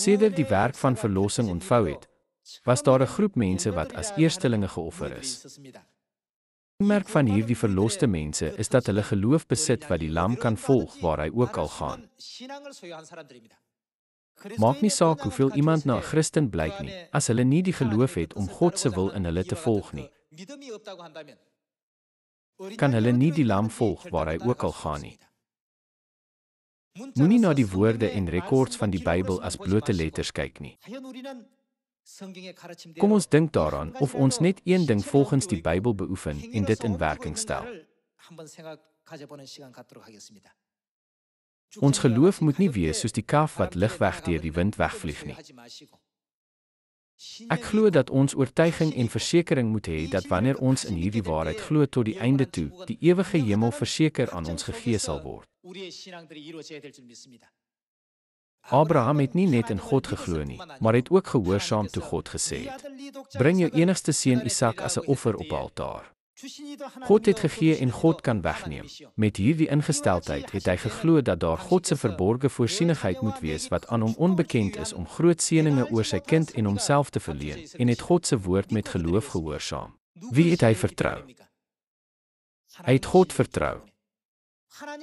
Sedert die werk van verlossing ontvou het, was daar 'n groep mense wat as eerstelinge geoffer is. Die merk van hierdie verloste mense is dat hulle geloof besit wat die lam kan volg waar hy ook al gaan. Maak nie saak hoeveel iemand na 'n Christen blyk nie, as hulle nie die geloof het om God se wil in hulle te volg nie, kan hulle nie die lam volg waar hy ook al gaan nie. Moenie na die woorde en rekords van die Bybel as blote letters kyk nie. Kom ons dink daaraan of ons net een ding volgens die Bybel beoefen en dit in werking stel. Ons geloof moet nie wees soos die kaf wat ligweg deur die wind wegvlieg nie. Ek glo dat ons oortuiging en versekering moet hê dat wanneer ons in hierdie waarheid glo tot die einde toe, die ewige hemel verseker aan ons gegee sal word. Abraham het nie net in God geglo nie, maar het ook gehoorsaam toe God gesê het: "Bring jou enigste seun Isak as 'n offer op 'n altaar." God het gegee en God kan wegneem. Met hierdie ingesteldheid het hy geglo dat daar God se verborgde voorsienigheid moet wees wat aan hom onbekend is om groot seëninge oor sy kind en homself te verleen, en het God se woord met geloof gehoorsaam. Wie het hy vertrou? Hy het God vertrou.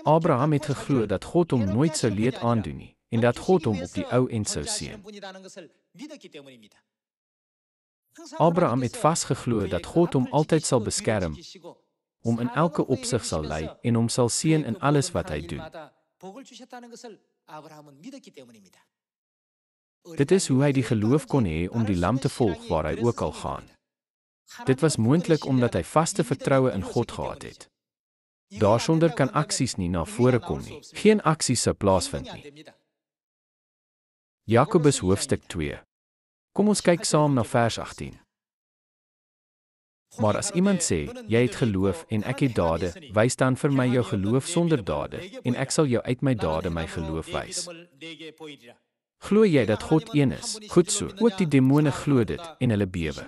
Abraham het geglo dat God hom nooit sou leed aandoen nie, en dat God hom op die ou end sou seën. Abraham het vasgeglo dat God hom altyd sal beskerm, hom in elke opsig sal lei en hom sal seën in alles wat hy doen. Dit is hoe hy die geloof kon hê om die lam te volg waar hy ook al gaan. Dit was moontlik omdat hy vaste vertroue in God gehad het. Daarsonder kan aksies nie na vore kom nie. Geen aksies sou plaasvind nie. Jakobus hoofstuk 2. Kom ons kyk saam na vers 18. Maar as iemand sê, jy het geloof en ek het dade, wys dan vir my jou geloof sonder dade, en ek sal jou uit my dade my geloof wys. Glo jy dat God een is? Goed so, ook die demone glo dit, en hulle bewe.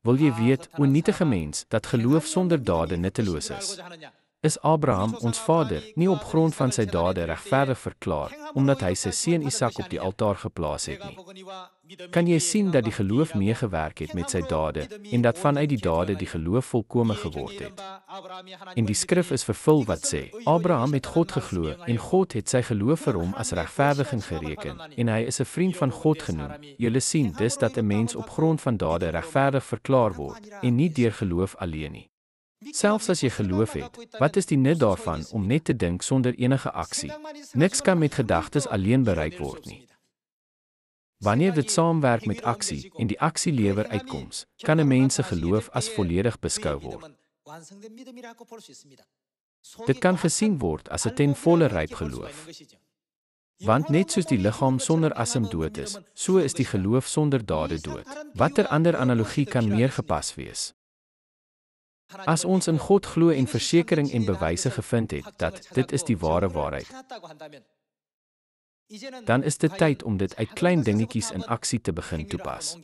Wil jy weet, o nietige mens, dat geloof sonder dade nutteloos is? Is Abraham, ons vader, nie op grond van sy dade regverdig verklaar, omdat hy sy seun Isak op die altaar geplaas het nie? Kan jy sien dat die geloof meegewerk het met sy dade, en dat vanuit die dade die geloof volkome geword het? En die skrif is vervul wat sê, Abraham het God geglo, en God het sy geloof vir hom as regverdiging gereken, en hy is 'n vriend van God genoem. Julle sien dus dat 'n mens op grond van dade regverdig verklaar word, en nie deur geloof alleen nie. Selfs as jy geloof het, wat is die nut daarvan om net te dink sonder enige aksie? Niks kan met gedagtes alleen bereik word nie. Wanneer dit saamwerk met aksie en die aksie lewer uitkoms, kan 'n mens se geloof as volledig beskou word. Dit kan gesien word as 'n ten volle ryp geloof. Want net soos die liggaam sonder asem dood is, so is die geloof sonder dade dood. Watter ander analogie kan meer gepas wees? As ons in God glo en versekering en bewyse gevind het dat dit is die ware waarheid, dan is dit tyd om dit uit klein dingetjies in aksie te begin toepas.